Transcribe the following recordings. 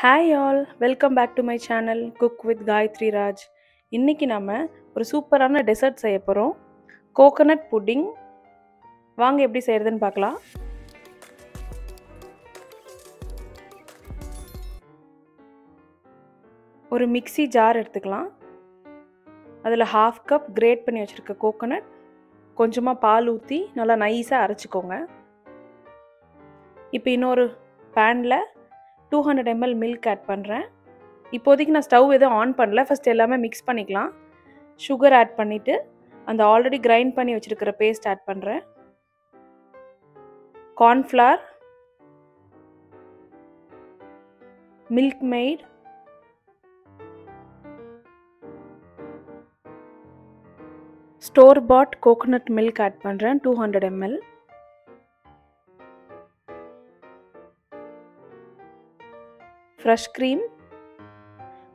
Hi all, welcome back to my channel Cook with Gayatri Raj. இன்னைக்கு நாம ஒரு சூப்பரான டெசர்ட் செய்ய போறோம். Coconut pudding. வாங்க எப்படி செய்யறதுன்னு பார்க்கலாம். ஒரு மிக்ஸி ஜார் எடுத்துக்கலாம். அதில் 1/2 கப் கிரேட் பண்ணி வச்சிருக்க கோகனட், கொஞ்சமா பால் ஊற்றி நல்லா நைஸா அரைச்சிக்கோங்க. இப்போ இன்னொரு பேன்ல 200 ml மில்க் ஆட் பண்ணுறேன். இப்போதைக்கு நான் ஸ்டவ் எதுவும் ஆன் பண்ணல. ஃபர்ஸ்ட் எல்லாமே மிக்ஸ் பண்ணிக்கலாம். சுகர் ஆட் பண்ணிவிட்டு அந்த ஆல்ரெடி கிரைண்ட் பண்ணி வச்சுருக்கிற பேஸ்ட் ஆட் பண்ணுறேன். கார்ன்ஃப்ளவர், மில்க் மெய்ட், ஸ்டோர் பாட் கோகோனட் மில்க் ஆட் பண்ணுறேன் 200 ml. Fresh cream,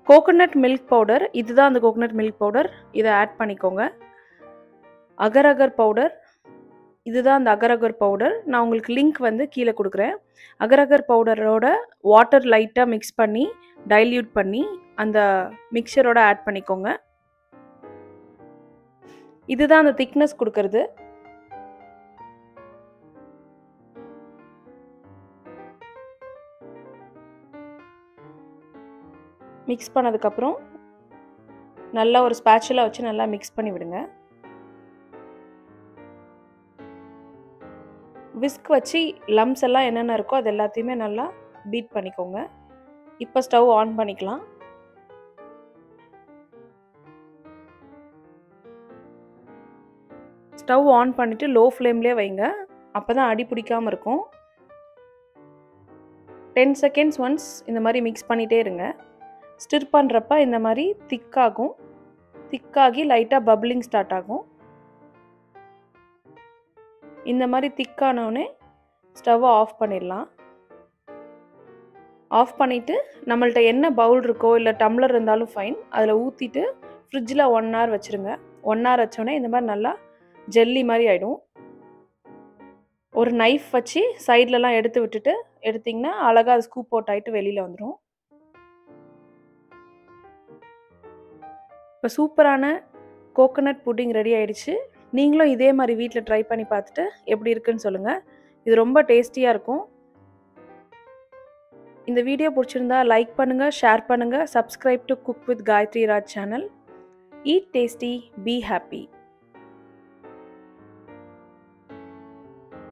coconut milk powder, இதுதான் அந்த கோகோனட் மில்க் பவுடர், இதை ஆட் பண்ணிக்கோங்க. அகர் அகர் பவுடர், இதுதான் அந்த அகர் அகர் பவுடர். நான் உங்களுக்கு லிங்க் வந்து கீழே கொடுக்குறேன். அகர் அகர் பவுடரோட வாட்டர் லைட்டாக மிக்ஸ் பண்ணி டைல்யூட் பண்ணி அந்த மிக்சரோட ஆட் பண்ணிக்கோங்க. இதுதான் அந்த திக்னஸ் கொடுக்கறது. மிக்ஸ் பண்ணதுக்கப்புறம் நல்லா ஒரு ஸ்பேச்சுலா வச்சு நல்லா மிக்ஸ் பண்ணி விடுங்க. விஸ்க் வச்சு லம்ஸ் எல்லாம் என்னென்ன இருக்கோ அது எல்லாத்தையுமே நல்லா பீட் பண்ணிக்கோங்க. இப்போ ஸ்டவ் ஆன் பண்ணிக்கலாம். ஸ்டவ் ஆன் பண்ணிவிட்டு லோ ஃப்ளேம்லேயே வைங்க, அப்போ தான் அடி பிடிக்காமல் இருக்கும். 10 செகண்ட்ஸ் ஒன்ஸ் இந்த மாதிரி மிக்ஸ் பண்ணிகிட்டே இருங்க. ஸ்டிர் பண்ணுறப்ப இந்த மாதிரி திக்காகி லைட்டாக பப்ளிங் ஸ்டார்ட் ஆகும். இந்த மாதிரி திக்கானோடனே ஸ்டவ்வை ஆஃப் பண்ணிடலாம். ஆஃப் பண்ணிவிட்டு நம்மள்ட்ட என்ன பவுல் இருக்கோ இல்லை டம்ளர் இருந்தாலும் ஃபைன், அதில் ஊற்றிட்டு ஃப்ரிட்ஜில் 1 hour வச்சுருங்க. 1 hour வச்சோடனே இந்த மாதிரி நல்லா ஜெல்லி மாதிரி ஆகிடும். ஒரு நைஃப் வச்சு சைட்லலாம் எடுத்து விட்டுட்டு எடுத்திங்கன்னா அழகாக அது ஸ்கூப் அவுட் ஆகிட்டு வெளியில் வந்துடும். இப்போ சூப்பரான கோகோனட் புட்டிங் ரெடி ஆயிடுச்சு. நீங்களும் இதே மாதிரி வீட்டில் ட்ரை பண்ணி பார்த்துட்டு எப்படி இருக்குன்னு சொல்லுங்கள். இது ரொம்ப டேஸ்டியாக இருக்கும். இந்த வீடியோ பிடிச்சிருந்தா லைக் பண்ணுங்கள், ஷேர் பண்ணுங்கள், subscribe to cook with Gayathri Raj channel. Eat tasty, be happy.